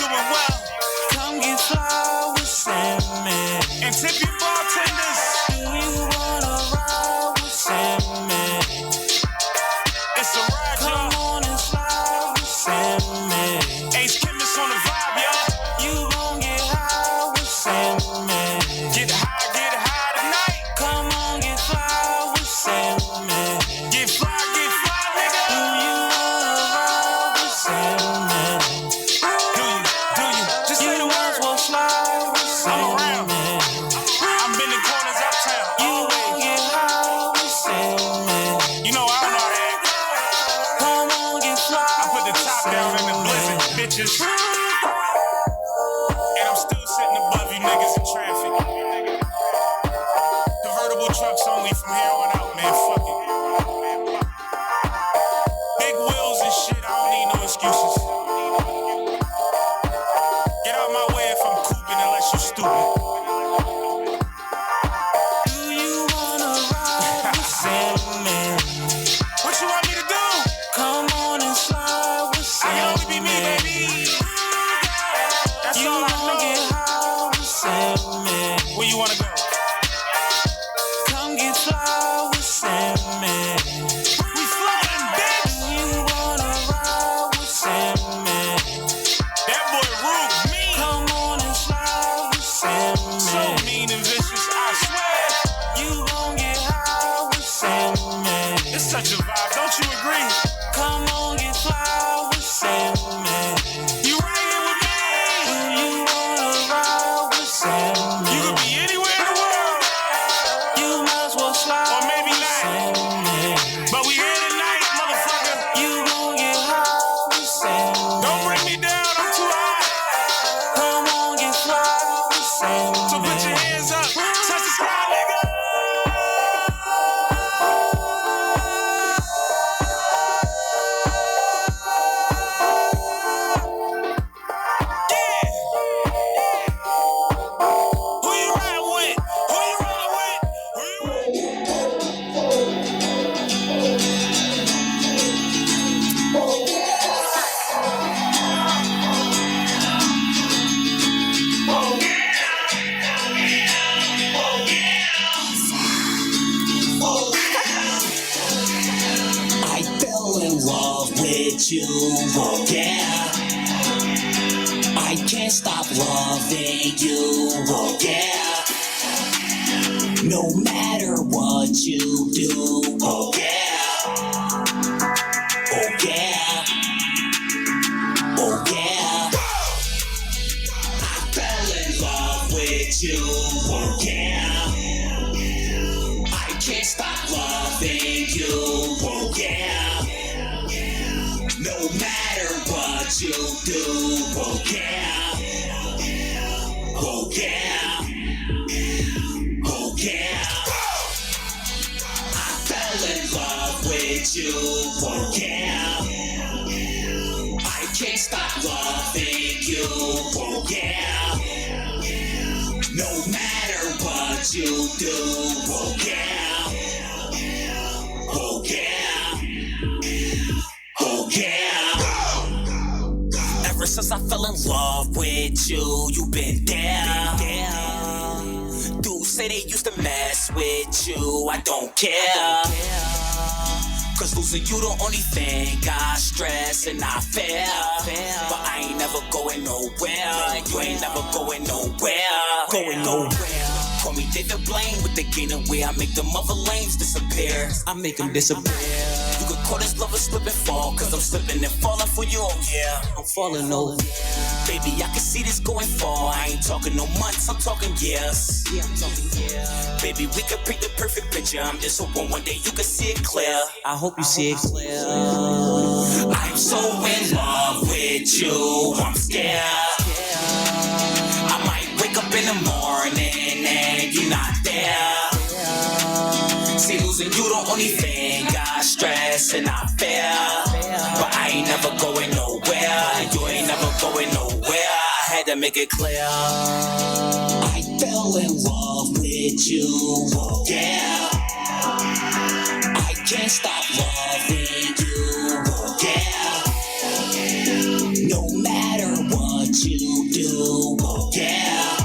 doing well. Come get flowers and me. And tip your bartenders. Do you wanna ride with me? It's a ride, y'all. Come on and slide with me. Ace Chemist on the vibe, y'all. You gon' get high with me. Get high tonight. Come on, get fly with me. Get fly, nigga. Do you wanna ride with me? Do you? Just say the You might as word. well slide with I'm around. me. I'm bending corners uptown. You gon' Always. get high with me. You know I don't know how to act. Come on, get fly. I put the top down in the blizzard, bitches. And I'm still sitting above you niggas in traffic. Convertible trucks only from here on out, man. Fuck it. Big wheels and shit, I don't need no excuses. Get out my way if I'm cooping unless you stupid. Do you wanna ride with me? What you want me to do? Come on and slide with I can only be me, baby. That's You all I gon' get know. high with me. Where you wanna go? Come get fly with me. We floating, bitch. You wanna ride with me. That boy rude, mean. Come on and slide with So me. mean and vicious, I swear. You gon' get high with me. It's such a vibe, don't you agree? Come on, get fly with me. You right here with Do me. you wanna ride with me? You could be anywhere in the world, You might as well slide or maybe not. with me. But we here tonight, motherfucker. You gon' get high with me. Don't bring me down, I'm too high. Come on, get fly with me. So put your hands up, touch the sky, nigga. Yeah. Who you ride with? Who you ride with? Who you ride with? I fell in love with you, oh yeah. I can't stop loving you, oh yeah. No matter what you do, oh yeah. Oh yeah. Oh yeah. I fell in love with you, oh yeah. I can't stop loving you, oh yeah. No matter what you do, oh yeah. Oh yeah. Oh yeah. I fell in love with you, oh yeah. I can't stop loving you, oh yeah. No matter what you do, oh yeah. Oh yeah. Oh yeah. Ever since I fell in love with you, you've been there. Dudes say they used to mess with you, I don't care. Cause losing you the only thing I stress and I fear. But I ain't never going nowhere. You ain't never going nowhere. Going nowhere. Call me David Blaine with the gain away. I make them other lanes disappear. I make them disappear. You could call this love a slip and fall. Cause I'm slipping and falling for you, oh yeah. I'm falling over. Baby, I can see this going far. I ain't talking no months, I'm talking years. Yeah, I'm talking years. Baby, we could paint the perfect picture. I'm just hoping one day you can see it clear. I hope you see it clear. I'm so in love with you, I'm scared. I might wake up in the morning and you're not there. See, losing you the only thing I stress and I fear. But I ain't never going nowhere. You ain't never going nowhere. I had to make it clear. I fell in love with you, oh yeah. I can't stop loving you, oh yeah. No matter what what you do. Oh yeah.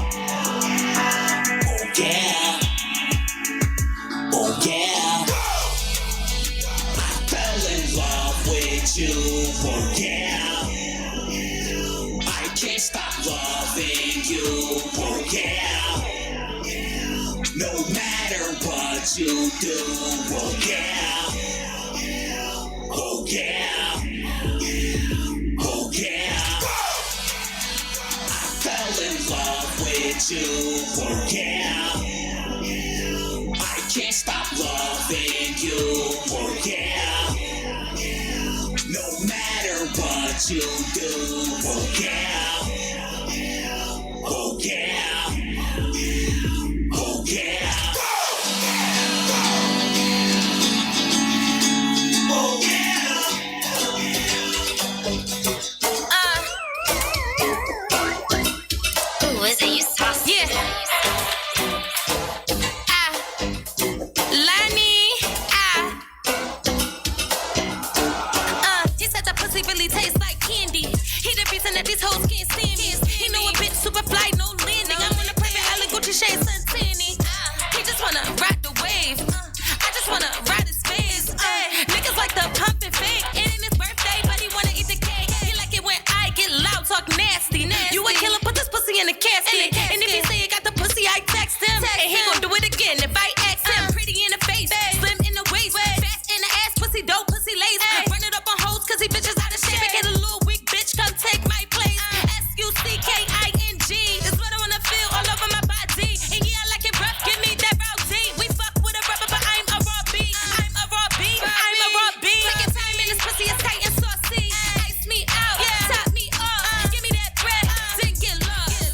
Oh yeah. Oh yeah. I fell in love with you. Oh yeah. I can't stop loving you. Oh yeah. No matter what you do. Oh yeah. Oh yeah. Oh yeah. I fell in love with you. Oh yeah. I can't stop loving you. Oh yeah. No matter what you do. Oh yeah. Oh yeah. Oh yeah. Oh yeah. Ooh, is it you saucy? Yeah. Lani. He said that pussy really tastes like candy. He the reason that these hoes can't stand me. He know a bitch super fly, no landing. I'm on a private island, Gucci shade, Santini. He just wanna ride the wave. I just wanna ride his face. Niggas like the pump and fake. It ain't his birthday, but he wanna eat the cake. He like it when I get loud, talk nasty. You a killer, put this pussy in the casket. And if he say he got the pussy, I text him. And he gon' do it again if I ask him. Pretty in the face, slim in the waist, fast in the ass, pussy dope, pussy lace. Run it up on hoes, cause he bitches out of shape. Make it a little weak bitch, come take my place. SUCKING is what I wanna feel all over my body. And yeah, I like it rough, give me that rowdy. We fuck with a rubber, but I'm a raw B. I'm a raw B, I'm a raw B. Taking time in this pussy is tight and saucy. Ice me out, top me off. Give me that bread, then get lost.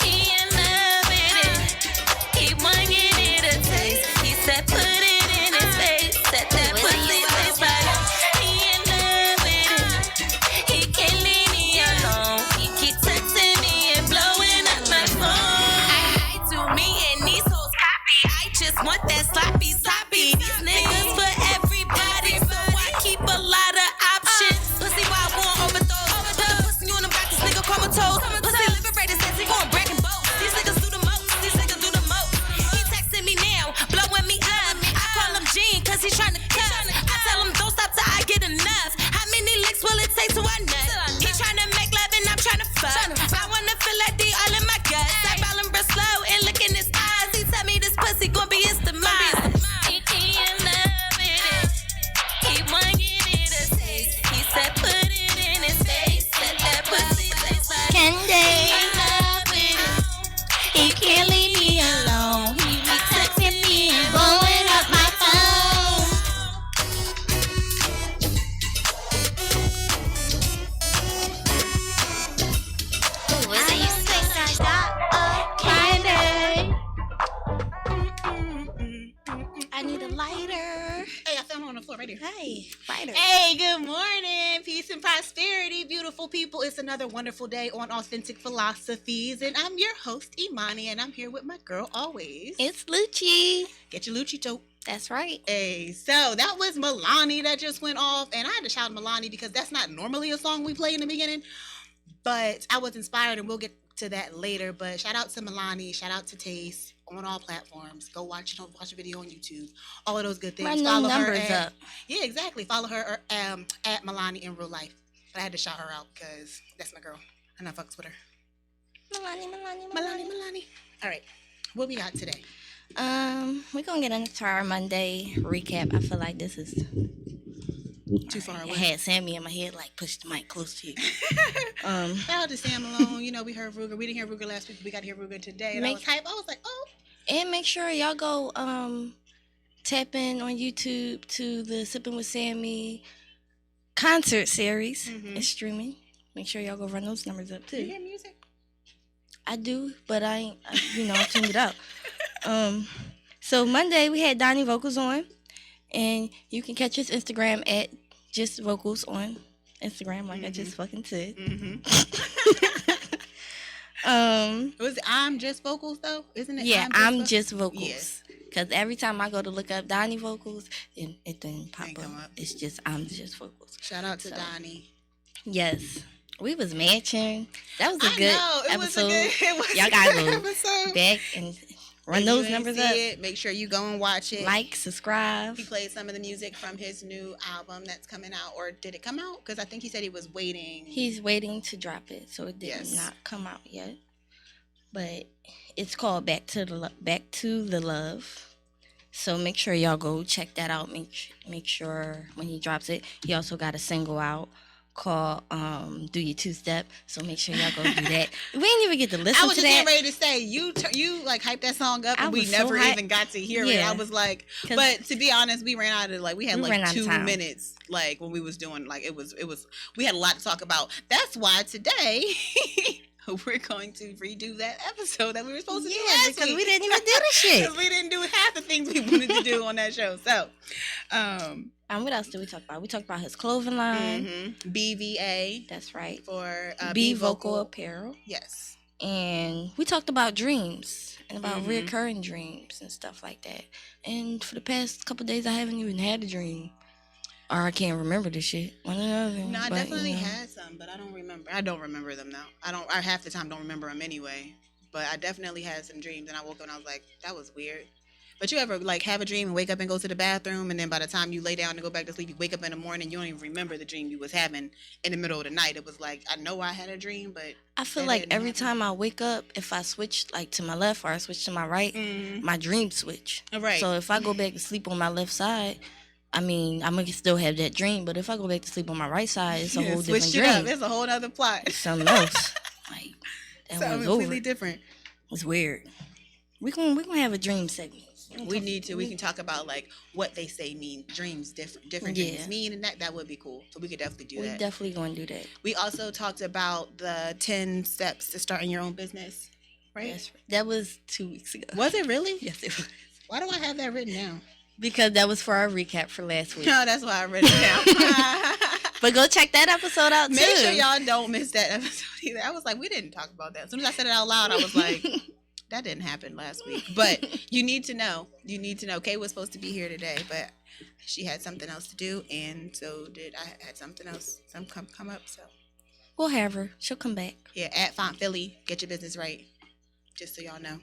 He in love with it. He want it a taste. He said put it in his face. Set that pussy taste like he in love with it. He can't leave me alone. He keep texting me and blowing up my phone. I do me and these hoes copy. I just want that sloppy. These niggas for everybody, so I keep a lot of options. Pussy wild going overdose. Put the pussy on the back, this nigga comatose. Pussy liberated, says he going bragging boats. These niggas do the most. He texting me now, blowing me up. I call him Gene, cause he's trying to cut. I tell him don't stop till I get enough. How many licks will it take till I nut? He trying to make love and I'm trying to fuck. I wanna feel that D all in my guts. I ball him real slow and look in his eyes. He tell me this pussy gon' be his demise. He in love with it. He want it a taste. He said put it in his face. Let that pussy taste like Candy. in love with it. He can't leave me alone. He be texting me and blowing up my phone. Ooh, is it you I got a candy. I need a lighter. Hey, I found one on the floor right here. Hey, lighter. Hey, good morning. Peace and prosperity, beautiful people. It's another wonderful day on Authentic Philosophies. And I'm your host, Imani, and I'm here with my girl always. It's Lucci. Get your Lucci tote. That's right. Hey, so that was Milani that just went off. And I had to shout Milani because that's not normally a song we play in the beginning. But I was inspired, and we'll get to that later. But shout out to Milani. Shout out to Taste on all platforms. Go watch it. Watch a video on YouTube. All of those good things. Run them Follow her numbers at- up. Yeah, exactly. Follow her at Milani in real life. But I had to shout her out because that's my girl. And I fucks with her. Milani. All right. What we got today? We're gonna get into our Monday recap. I feel like this is Too far I away. had Sammy in my head, like push the mic close to you. Shout out to Sam Malone. You know, we heard Ruger. We didn't hear Ruger last week. We got to hear Ruger today. And I was hype. I was like, oh. And make sure y'all go tap in on YouTube to the Sipping with Sammy concert series. Mhm. It's streaming. Make sure y'all go run those numbers up Do you too. hear music? I do, but I ain't, I tuned it out. So Monday we had Donnie Vocals on, and you can catch his Instagram at just vocals on Instagram, like I just fucking said. Was it I'm Just Vocals, though? Isn't it? Yeah, I'm just vocals. Yes. Because every time I go to look up Donnie Vocals, it didn't pop Ain't up. come up. It's just I'm just vocals. Shout out to So. Donnie. Yes. We was matching. That was a I good know, it episode. was a good, it was Y'all a gotta good go episode. back and run If those you ain't numbers see up. it, make sure you go and watch it. Like, subscribe. He played some of the music from his new album that's coming out, or did it come out? Because I think he said he was waiting. He's waiting to drop it, so it did not come out yet. But it's called Back to the Love. So make sure y'all go check that out. Make sure when he drops it, he also got a single out called Do Your Two Step. So make sure y'all go do that. We didn't even get to listen to that. I was just getting ready to say you like hyped that song up, and we never even got to hear it. I was like, but to be honest, we ran out of we had 2 minutes when we was doing it was we had a lot to talk about. That's why today we're going to redo that episode that we were supposed to do last week. Because we didn't even do the shit. Because we didn't do half the things we wanted to do on that show. So, what else did we talk about? We talked about his clothing line. BVA. That's right. For B Vocal Apparel. Yes. And we talked about dreams and about reoccurring dreams and stuff like that. And for the past couple of days, I haven't even had a dream. Or I can't remember the shit. One or the other. No, I definitely had some, but I don't remember. I don't remember them now. I half the time don't remember them anyway. But I definitely had some dreams, and I woke up and I was like, that was weird. But you ever have a dream and wake up and go to the bathroom, and then by the time you lay down and go back to sleep, you wake up in the morning, you don't even remember the dream you was having in the middle of the night. It was like, I know I had a dream, but I feel like every time I wake up, if I switch to my left or I switch to my right, my dreams switch. Right. So if I go back to sleep on my left side, I mean, I'm going to still have that dream, but if I go back to sleep on my right side, it's a whole different dream. Up. It's a whole other plot. It's something else. That something one's completely over. Different. It's weird. We're gonna have a dream segment. We need to. We can talk about what they say mean dreams, different dreams mean, and that would be cool. So we could definitely do that. We're definitely going to do that. We also talked about the 10 steps to starting your own business, right? Yes, that was 2 weeks ago. Was it really? Yes, it was. Why do I have that written down? Because that was for our recap for last week. No, that's why I wrote it down. But go check that episode out too. Make sure y'all don't miss that episode either. I was like, we didn't talk about that. As soon as I said it out loud, I was like, that didn't happen last week. But you need to know. You need to know. Kay was supposed to be here today, but she had something else to do, and so did I. Had something else come up. So we'll have her. She'll come back. Yeah, at Font Philly. Get your business right. Just so y'all know.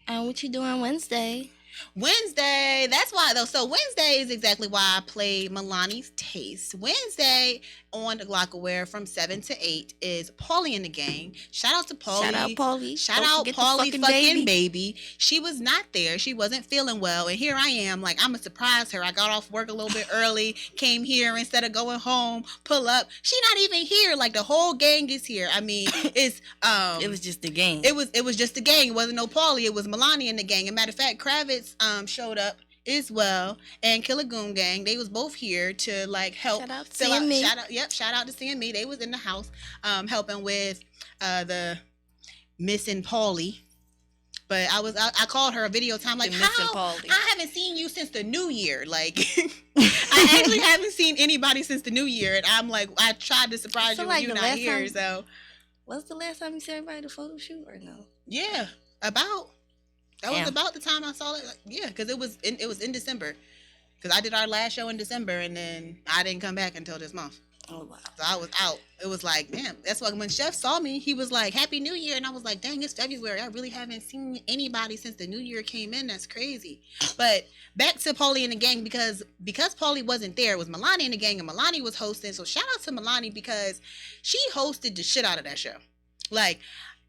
What you doing Wednesday? Wednesday, that's why though. So Wednesday is exactly why I played Milani's Taste. Wednesday on the Glockaware from 7 to 8 is Paulie and the Gang. Shout out to Paulie. Shout out Paulie. Shout out Paulie fucking baby. She was not there. She wasn't feeling well. And here I am, I'm going to surprise her. I got off work a little bit early, came here instead of going home, pull up. She not even here. The whole gang is here. I mean, it's it was just the gang. It was just the gang. It wasn't no Paulie. It was Milani and the gang. And matter of fact, Kravitz showed up as well, and Killer Goon Gang. They was both here to help. Shout out to CME. Shout out to CME. They was in the house helping with the missing Paulie. But I called her a video time how I haven't seen you since the new year. I actually haven't seen anybody since the new year, and I'm I tried to surprise you when you're not here. So was the last time you saw everybody at the photo shoot or no? Yeah, That was about the time I saw it. Because it was in December. Because I did our last show in December, and then I didn't come back until this month. Oh, wow. So I was out. It was damn. That's why when Chef saw me, he was like, Happy New Year. And I was like, dang, it's February. I really haven't seen anybody since the new year came in. That's crazy. But back to Paulie and the gang, because Paulie wasn't there, it was Milani and the gang, and Milani was hosting. So shout out to Milani because she hosted the shit out of that show.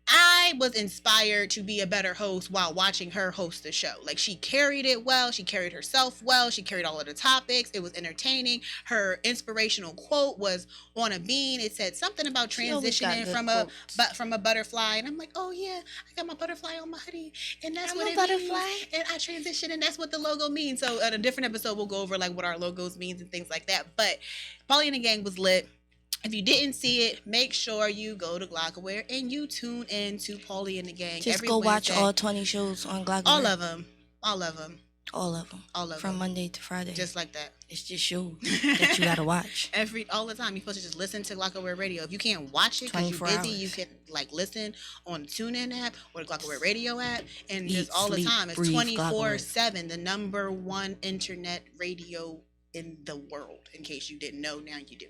I was inspired to be a better host while watching her host the show. She carried it well. She carried herself well. She carried all of the topics. It was entertaining. Her inspirational quote was on a bean. It said something about transitioning from a butterfly. And I'm like, oh yeah, I got my butterfly on my hoodie. And that's what it means. And I transitioned, and that's what the logo means. So at a different episode, we'll go over what our logos means and things like that. But Paulie and the Gang was lit. If you didn't see it, make sure you go to Glockaware and you tune in to Paulie and the Gang. Just go watch all 20 shows on Glockaware. All of them. All of them. All of them. From Monday to Friday. Just like that. It's just shows that you gotta watch. All the time. You're supposed to just listen to Glockaware Radio. If you can't watch it because you're busy, you can listen on the TuneIn app or the Glockaware Radio app, and just all the time. It's 24/7, the number one internet radio in the world. In case you didn't know, now you do.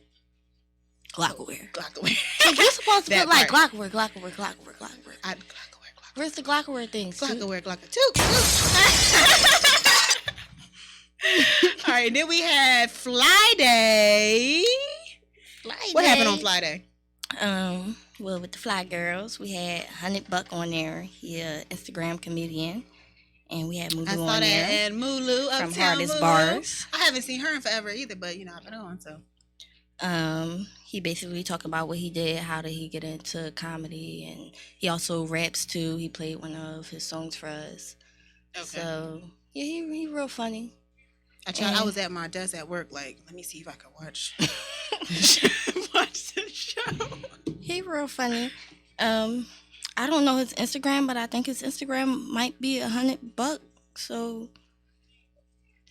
Glockware. Glockware. So you're supposed to That put like part. Glockware. Where's the Glockware thing? Glockware. Toot. All right, then we had Fly Day. What happened on Fly Day? Well, with the Fly Girls, we had 100 Buck on there. He a Instagram comedian. And we had Mulu I saw on that, there. and Mulu, From Uptown Hardest Mulu. Bars. I haven't seen her in forever either, but I've been on, so. He basically talked about what he did, how did he get into comedy, and he also raps too. He played one of his songs for us. Okay. So yeah, he real funny. I was at my desk at work, like, let me see if I can watch watch the show. He real funny. I don't know his Instagram, but I think his Instagram might be 100 bucks. So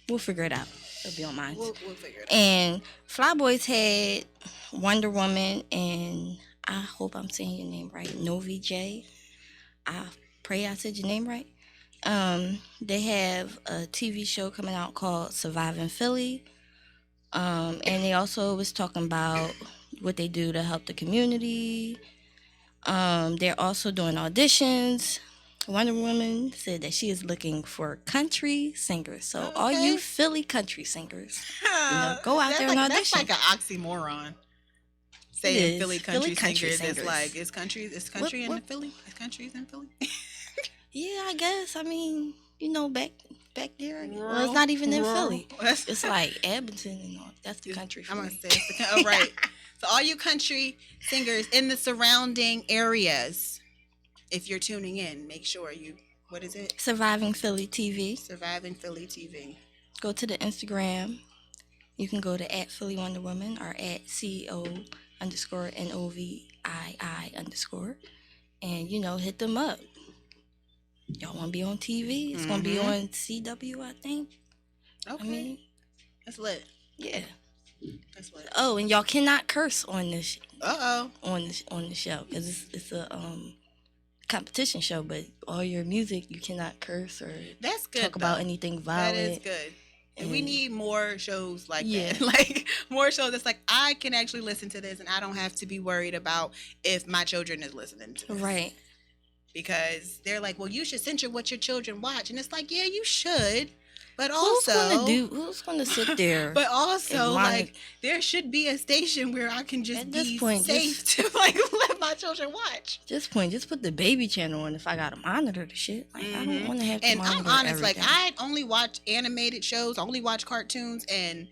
we'll figure it out. It'll be on mine. We'll figure it out. And Fly Boys had Wonder Woman, and I hope I'm saying your name right, Novi J. I pray I said your name right. They have a TV show coming out called Surviving Philly. And they also was talking about what they do to help the community. They're also doing auditions. Wonder Woman said that she is looking for country singers. So all you Philly country singers, go out there and audition. That's like an oxymoron. Saying Philly country singers is like it's country in Philly. It's countries in Philly. Yeah, I guess. I mean, back there. Well, it's not even in Philly. It's like Abington and all. That's the country. I'm gonna say it's right. So all you country singers in the surrounding areas, if you're tuning in, make sure what is it? Surviving Philly TV. Surviving Philly TV. Go to the Instagram. You can go to @Philly Wonder Woman or @CO_NOVII_, and hit them up. Y'all want to be on TV? It's gonna be on CW, I think. Okay. I mean, that's lit. Yeah. That's lit. Oh, and y'all cannot curse on this. On the show, because it's a competition show, but all your music you cannot curse or that's good. Talk about anything violent. That is good. And we need more shows like that. Like more shows that's like I can actually listen to this and I don't have to be worried about if my children is listening to this. Right. Because they're like, well, you should censor what your children watch, and it's like, yeah, you should, but also who's gonna sit there? But also, like, there should be a station where I can just be safe to like let my children watch. At this point, just put the baby channel on if I gotta monitor the shit. Like, I don't want to have to and monitor I'm honest, everything. like, I only watch animated shows, I only watch cartoons, and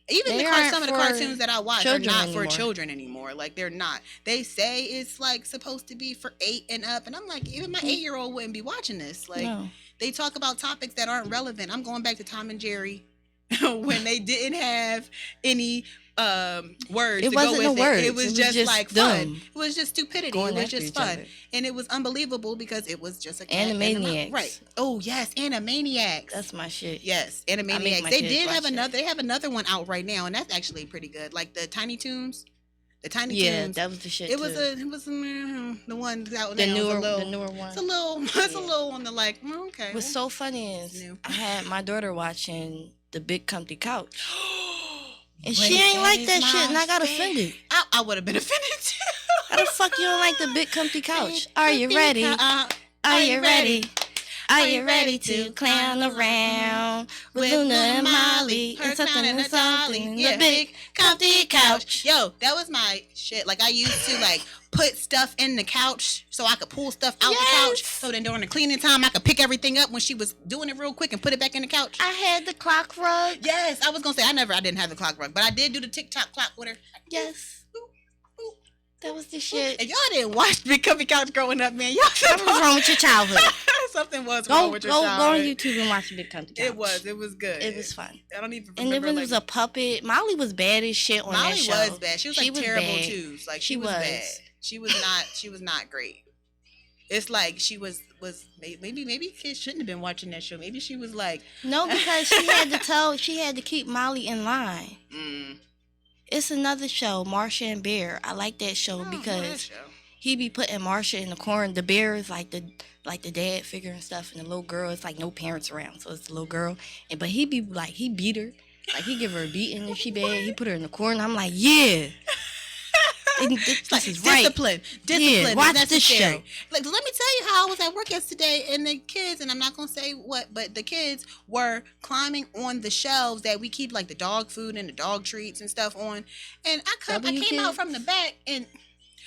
even some of the cartoons that I watch are not for children anymore. Like, they're not. They say it's like supposed to be for 8 and up, and I'm like, even my 8-year-old wouldn't be watching this. Like, they talk about topics that aren't relevant. I'm going back to Tom and Jerry when they didn't have any words to go with it. It was just like fun. It was just stupidity. It was just fun. And it was unbelievable because it was just a cat Animaniacs. Right. Oh yes, Animaniacs. That's my shit. Yes, Animaniacs. They have another one out right now, and that's actually pretty good. Like the Tiny Toons. The Tiny Toons. Yeah, that was the shit. It was the one out the now. newer one. It's a little on the like. Okay. What's so funny is I had my daughter watching the Big Comfy Couch. And she ain't like that shit, and I got offended. I would have been offended too. How the fuck you don't like the Big Comfy Couch? Are you ready? Are you ready? Are you ready to clown around with Luna and Molly and something and something? Yeah, the Big Comfy Couch. Yo, that was my shit. Like, I used to like put stuff in the couch so I could pull stuff out the couch. So then during the cleaning time, I could pick everything up when she was doing it real quick and put it back in the couch. I had the clock rug. Yes, I was gonna say I didn't have the clock rug, but I did do the TikTok clock with her. Yes. That was the shit. And y'all didn't watch Big Comfy Couch growing up, man. Something was wrong with your childhood. Something was wrong with your childhood. Go on YouTube and watch Big Comfy Couch. It was good. It was fun. I don't even remember. And then it was a puppet. Molly was bad as shit on that show. Molly was bad. She was like terrible too. Like she was bad. She was not great. It's like she was maybe kids shouldn't have been watching that show. Maybe she was like no, because she had to keep Molly in line. It's another show, Marsha and Bear. I like that show because he be putting Marsha in the corner. The bear is like the dad figure and stuff, and the little girl is like no parents around, so it's the little girl. But he be like he beat her, like he give her a beating if she bad. He put her in the corner. I'm like, yeah. This is right. Discipline. Yeah, watch this show. Like, let me tell you how I was at work yesterday, and the kids, and I'm not gonna say what, but the kids were climbing on the shelves that we keep like the dog food and the dog treats and stuff on, and I came out from the back and.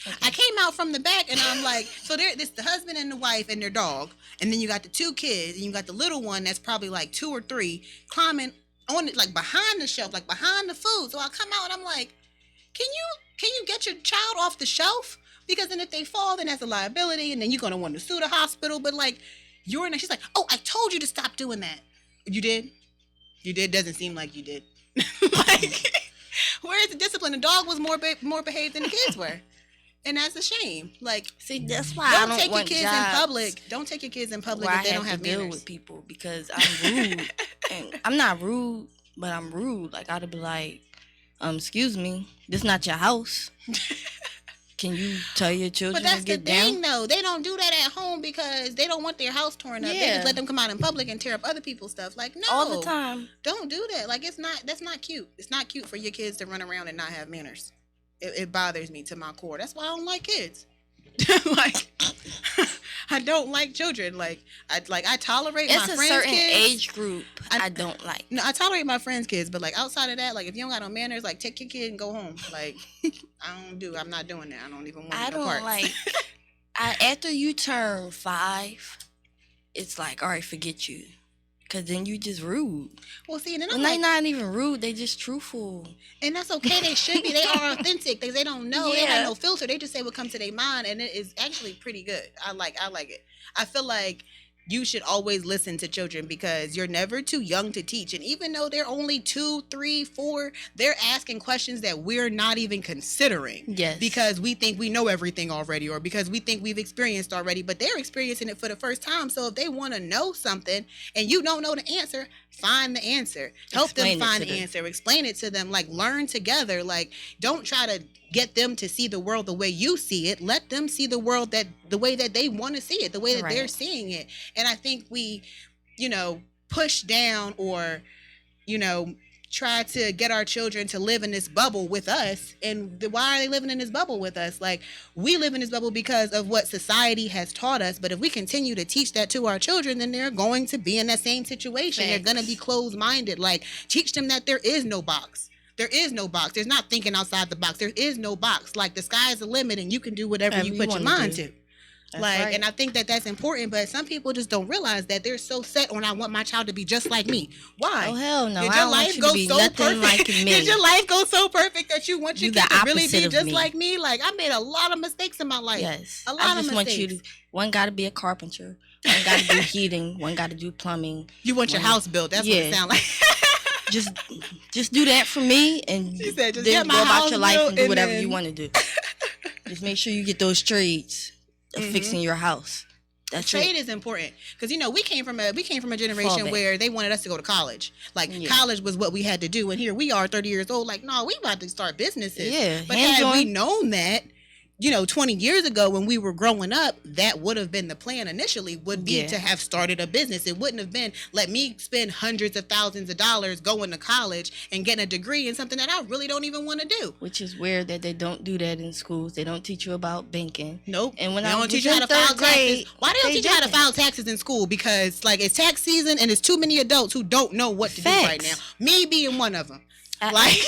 Okay. I came out from the back and I'm like, so this the husband and the wife and their dog, and then you got the two kids and you got the little one that's probably like 2 or 3 climbing on it, like behind the shelf, like behind the food. So I come out and I'm like, can you get your child off the shelf? Because then if they fall, then that's a liability, and then you're gonna want to sue the hospital. But like, you're in. She's like, oh, I told you to stop doing that. You did. Doesn't seem like you did. Like, where is the discipline? The dog was more behaved than the kids were. And that's a shame. Like, see, that's why I don't take want your kids jobs in public. Don't take your kids in public if they don't have to deal manners. with people, because I'm rude. And I'm not rude, but I'm rude. Like, I'd be like, excuse me, this not your house. Can you tell your children to get down? But that's the thing, though. They don't do that at home because they don't want their house torn up. Yeah. They just let them come out in public and tear up other people's stuff. Like, no. All the time. Don't do that. Like, that's not cute. It's not cute for your kids to run around and not have manners. It bothers me to my core. That's why I don't like kids. Like, I don't like children. Like I tolerate my friends' kids. It's a certain age group I don't like. No, I tolerate my friends' kids, but like outside of that, like if you don't got no manners, like take your kid and go home. Like I'm not doing that. I don't even want. I don't parts. Like. After you turn 5, it's like, all right, forget you. Cause then you just rude. Well, see, and then they're not even rude. They just truthful. And that's okay. They should be. They are authentic. They don't know. Yeah. They don't have no filter. They just say what comes to their mind, and it is actually pretty good. I like it. I feel like you should always listen to children because you're never too young to teach. And even though they're only 2, 3, 4, they're asking questions that we're not even considering. Yes. Because we think we know everything already, or because we think we've experienced already, but they're experiencing it for the first time. So if they want to know something and you don't know the answer, find the answer. Help them find the answer. Explain it to them. Like, learn together. Like, don't try to get them to see the world the way you see it. Let them see the world the way that they want to see it, the way that they're seeing it. And I think we, push down or, try to get our children to live in this bubble with us. And why are they living in this bubble with us? Like, we live in this bubble because of what society has taught us. But if we continue to teach that to our children, then they're going to be in that same situation. Thanks. They're going to be closed-minded. Like, teach them that there is no box. There is no box. There's not thinking outside the box. There is no box. Like, the sky is the limit, and you can do whatever you put your mind to. Like, and I think that that's important, but some people just don't realize that they're so set on, I want my child to be just like me. Why? Oh, hell no. Did your life go so perfect? Like me. Did your life go so perfect that you want your kid to really be just like me? Like, I made a lot of mistakes in my life. Yes. A lot of mistakes. One got to be a carpenter. One got to do heating. One got to do plumbing. You want your house built. That's what it sounds like. Just do that for me, and said, then go about your life and do whatever you want to do. Just make sure you get those trades of fixing your house. Trade is important because we came from a generation where they wanted us to go to college. Like, college was what we had to do, and here we are, 30 years old. Like, no, we about to start businesses. Yeah, but had we known that, 20 years ago when we were growing up, that would have been the plan initially, would be to have started a business. It wouldn't have been, let me spend hundreds of thousands of dollars going to college and getting a degree in something that I really don't even want to do. Which is weird that they don't do that in schools. They don't teach you about banking. Nope. And when they don't teach you how to file taxes. Why they don't teach you how to file taxes in school? Because, like, it's tax season and there's too many adults who don't know what to do right now. Me being one of them. Me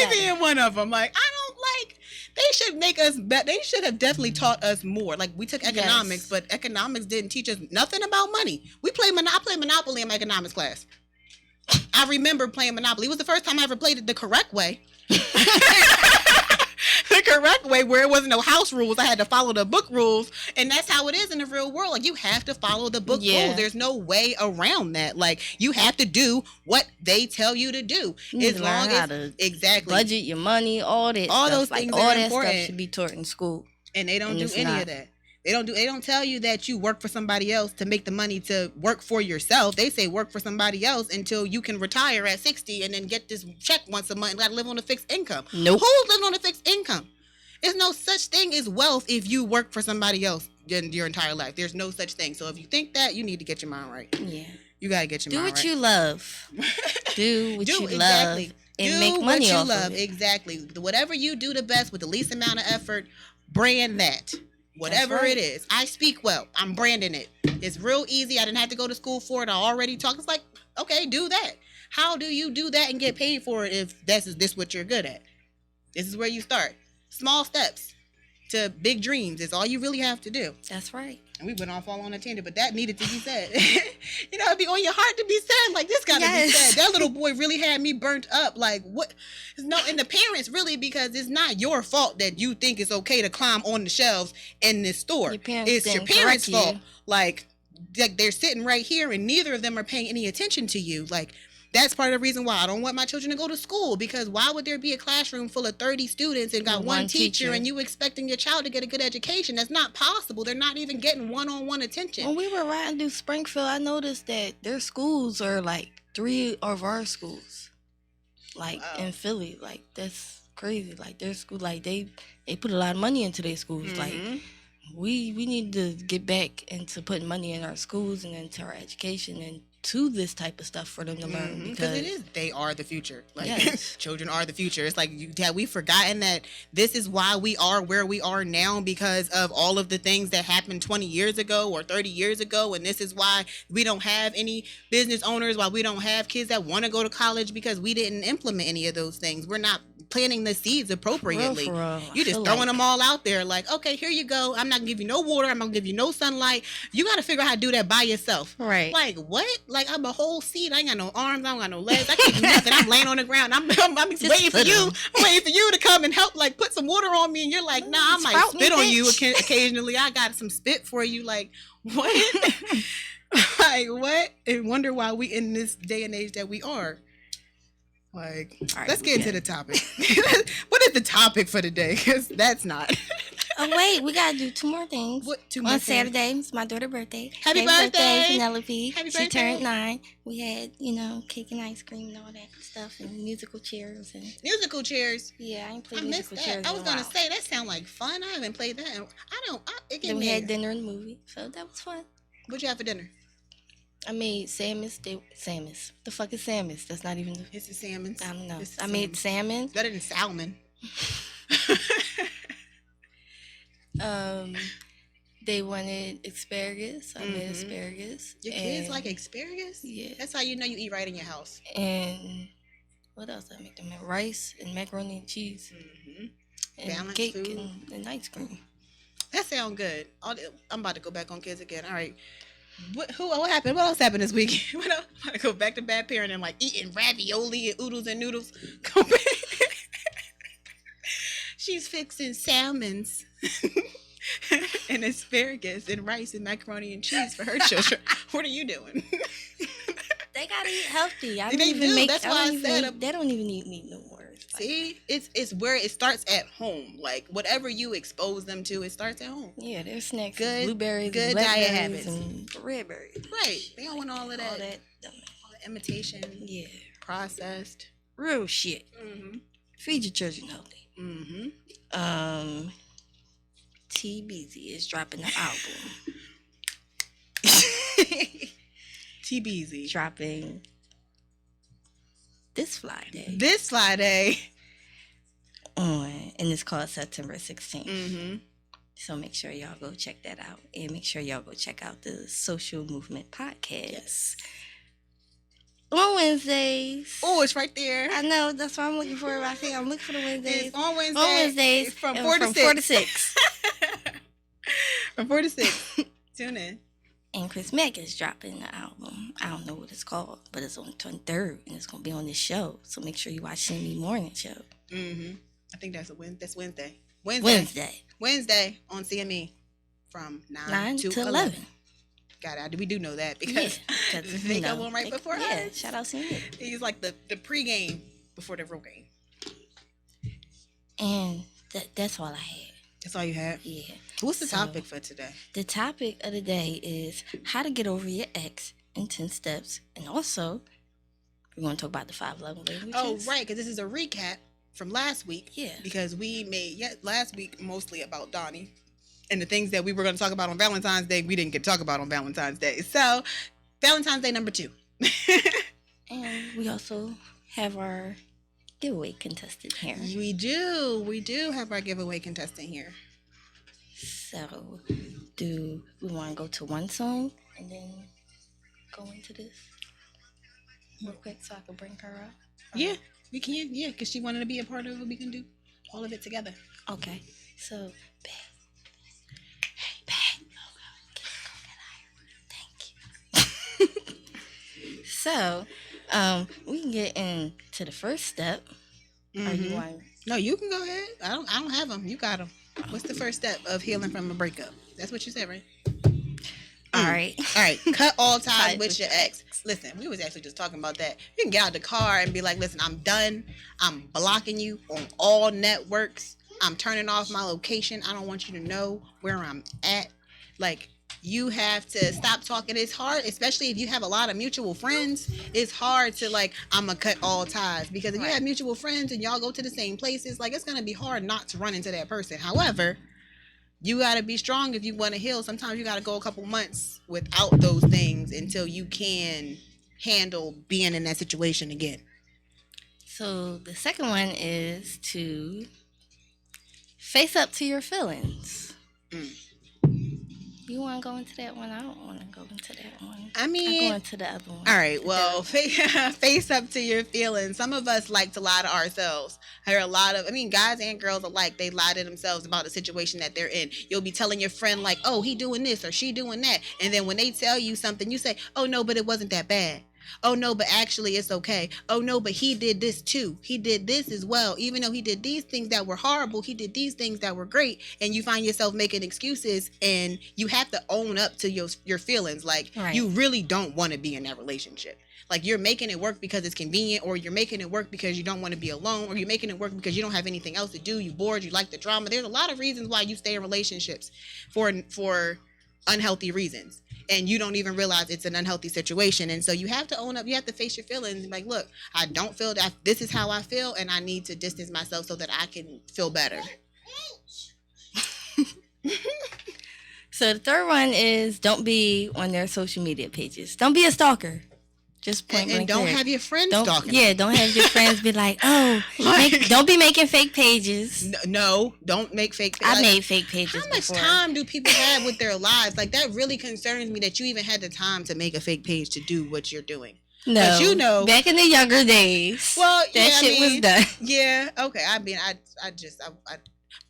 being one of them. Like, I don't like... They should make us bet. They should have definitely taught us more. Like, we took economics, but economics didn't teach us nothing about money. I played Monopoly in my economics class. I remember playing Monopoly. It was the first time I ever played it the correct way. The correct way, where it wasn't no house rules. I had to follow the book rules, and that's how it is in the real world. Like, you have to follow the book rules. There's no way around that. Like, you have to do what they tell you to do. As long as budget your money, all that, all those things, all that important. Stuff should be taught in school, and they don't do any of that. They don't tell you that you work for somebody else to make the money to work for yourself. They say work for somebody else until you can retire at 60 and then get this check once a month and gotta live on a fixed income. Nope. Who's living on a fixed income? There's no such thing as wealth if you work for somebody else in your entire life. There's no such thing. So if you think that, you need to get your mind right. Yeah. You gotta get your mind right. Do what you love. Do what you love. and make money off of it. Exactly. Whatever you do the best with the least amount of effort, brand that. Whatever right. it is. I speak well. I'm branding it. It's real easy. I didn't have to go to school for it. I already talked. It's like, okay, do that. How do you do that and get paid for it if this what you're good at? This is where you start. Small steps to big dreams is all you really have to do. That's right. And we went off all on a tangent, but that needed to be said. You know, it'd be on your heart to be said. Like, this gotta be said. That little boy really had me burnt up. Like, what? No, and the parents really, because it's not your fault that you think it's okay to climb on the shelves in this store. It's your parents' fault. Like, they're sitting right here and neither of them are paying any attention to you. Like, that's part of the reason why I don't want my children to go to school, because why would there be a classroom full of 30 students and got one teacher and you expecting your child to get a good education? That's not possible. They're not even getting one-on-one attention. When we were riding through Springfield, I noticed that their schools are like 3 of our schools, like in Philly. Like, that's crazy. Like, their school, like they put a lot of money into their schools. Like, we need to get back into putting money in our schools and into our education and to this type of stuff for them to learn, because it is, they are the future. Like, children are the future. It's like, have we forgotten that this is why we are where we are now, because of all of the things that happened 20 years ago or 30 years ago, and this is why we don't have any business owners, why we don't have kids that want to go to college, because we didn't implement any of those things. We're not planting the seeds appropriately. For real. You just throwing them all out there like, okay, here you go. I'm not gonna give you no water. I'm not gonna give you no sunlight. You got to figure out how to do that by yourself. Right. Like, what? Like, I'm a whole seed. I ain't got no arms. I don't got no legs. I can't do nothing. I'm laying on the ground. I'm just waiting for you. I'm waiting for you to come and help, like, put some water on me. And you're like, nah, I might spit on you occasionally. I got some spit for you. Like, what? Like, what? And wonder why we in this day and age that we are. Like, right, let's get into the topic. What is the topic for today? Because that's not. Oh, wait, we got to do 2 more things. What 2 more On things? Saturday, it's my daughter's birthday. Happy birthday, Penelope. Happy she birthday. turned 9. We had, cake and ice cream and all that stuff and musical chairs. And musical chairs? Yeah, I ain't played I missed musical that. chairs. I was going to say, that sound like fun. I haven't played that. Then we had dinner and movie, so that was fun. What'd you have for dinner? I made salmons. The fuck is salmons? That's not even. It's the salmons. I don't know. I made salmon. Better than salmon. They wanted asparagus. I made asparagus. Your kids like asparagus? Yeah. That's how you know you eat right in your house. And what else I make them? Rice and macaroni and cheese. And balanced cake food. and ice cream. That sounds good. I'm about to go back on kids again. All right. What happened? What else happened this week? What else? I'm going to go back to bad parenting, like eating ravioli and oodles and noodles. Go back. She's fixing salmons and asparagus and rice and macaroni and cheese for her children. What are you doing? They gotta eat healthy. They do. That's why I said they don't even eat meat no more. See, it's where it starts at home. Like, whatever you expose them to, it starts at home. Yeah, their snacks, good blueberries, good and diet habits, and red berries. Right, they don't want all of that. All the imitation. Yeah, processed, real shit. Feed your children healthy. TBZ is dropping an album. TBZ dropping this Friday. And it's called September 16th. So make sure y'all go check that out. And make sure y'all go check out the Social Movement Podcast. Yes. On Wednesdays. Oh, it's right there. I know. That's what I'm looking for. I think I'm looking for the Wednesdays. It's on Wednesdays. On Wednesdays. From 4 to 6. From 4 to 6. Tune in. And Chris Mack is dropping the album. I don't know what it's called, but it's on the 23rd, and it's going to be on this show. So make sure you watch Sunday morning show. I think that's Wednesday. Wednesday on CME from 9 to 11. Got it. We do know that because they got one right before us. Yeah, shout out CME. He's like the pregame before the real game. And that's all I had. That's all you have? Yeah. What's the topic for today? The topic of the day is how to get over your ex in 10 steps. And also, we're going to talk about the 5 love languages. Oh, right, because this is a recap from last week. Yeah. Because we made last week mostly about Donnie and the things that we were going to talk about on Valentine's Day, we didn't get to talk about on Valentine's Day. So, Valentine's Day number 2. And we also have our giveaway contestant here. We do have our giveaway contestant here. So, do we want to go to one song and then go into this real quick so I can bring her up? Yeah, we can. Yeah, because she wanted to be a part of it. We can do all of it together. Okay. So, babe. Hey, babe. Thank you. So, we can get into the first step. Mm-hmm. Or you want? No, you can go ahead. I don't have them. You got them. What's the first step of healing from a breakup? That's what you said, right? All right. All right. Cut all ties with your ex. Listen, we was actually just talking about that. You can get out the car and be like, listen, I'm done. I'm blocking you on all networks. I'm turning off my location. I don't want you to know where I'm at. Like, you have to stop talking. It's hard, especially if you have a lot of mutual friends. It's hard to, like, I'm going to cut all ties. Because if you have mutual friends and y'all go to the same places, like, it's going to be hard not to run into that person. However, you got to be strong if you want to heal. Sometimes you got to go a couple months without those things until you can handle being in that situation again. So the second one is to face up to your feelings. You want to go into that one? I don't want to go into that one. I mean, I'm going to the other one. All right, well, face up to your feelings. Some of us like to lie to ourselves. I hear a lot of, guys and girls alike, they lie to themselves about the situation that they're in. You'll be telling your friend, like, oh, he doing this or she doing that. And then when they tell you something, you say, oh, no, but it wasn't that bad. Oh, no, but actually it's okay. Oh, no, but he did this too. He did this as well. Even though he did these things that were horrible, he did these things that were great. And you find yourself making excuses, and you have to own up to your feelings. Like, you really don't want to be in that relationship. Like, you're making it work because it's convenient, or you're making it work because you don't want to be alone, or you're making it work because you don't have anything else to do. You're bored. You like the drama. There's a lot of reasons why you stay in relationships for unhealthy reasons. And you don't even realize it's an unhealthy situation. And so you have to own up. You have to face your feelings. Like, look, I don't feel that. This is how I feel. And I need to distance myself so that I can feel better. So the third one is don't be on their social media pages. Don't be a stalker. Just point blank. And don't have your friends stalking. Yeah, don't have your friends be like, oh, don't be making fake pages. No, don't make fake pages. I made fake pages. How much time do people have with their lives? Like, that really concerns me that you even had the time to make a fake page to do what you're doing. No, you know, back in the younger days, well, that shit was done. Yeah, okay.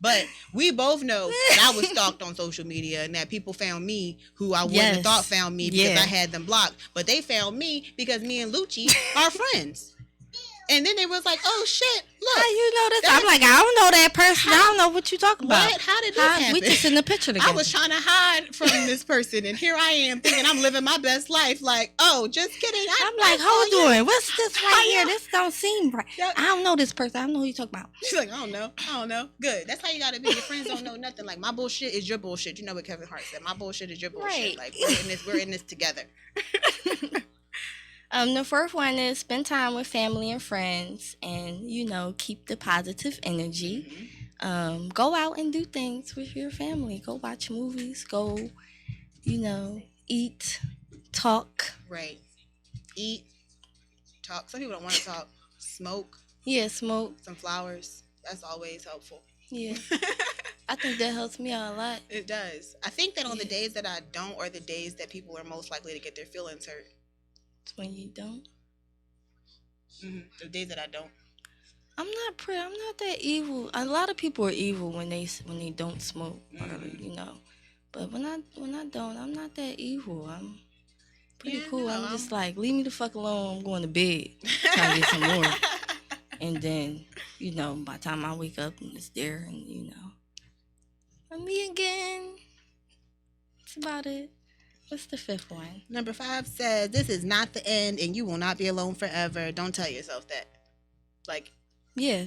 But we both know that I was stalked on social media, and that people found me who I wouldn't have thought found me because I had them blocked. But they found me because me and Lucci are friends. And then they was like, oh, shit, look. How you know this? I'm like, I don't know that person. I don't know what you talking about. What? How did this happen? We just in the picture together. I was trying to hide from this person, and here I am thinking I'm living my best life. Like, oh, just kidding. I'm like, hold on. What's this right here? This don't seem right. I don't know this person. I don't know who you talking about. She's like, I don't know. Good. That's how you got to be. Your friends don't know nothing. Like, my bullshit is your bullshit. You know what Kevin Hart said. My bullshit is your bullshit. Right. Like, we're in this together. The fourth one is spend time with family and friends, and keep the positive energy. Go out and do things with your family. Go watch movies. Go, eat, talk. Right. Eat, talk. Some people don't want to talk. Smoke. Yeah, smoke. Some flowers. That's always helpful. Yeah. I think that helps me out a lot. It does. I think that on the days that I don't are the days that people are most likely to get their feelings hurt. It's when you don't. The days that I don't. I'm not that evil. A lot of people are evil when they don't smoke, But when I don't, I'm not that evil. I'm pretty cool. I'm just like, leave me the fuck alone. I'm going to bed. Trying to get some more. And then, by the time I wake up, it's there, and me again. That's about it. What's the fifth one? Number 5 says, this is not the end, and you will not be alone forever. Don't tell yourself that. Like, yeah.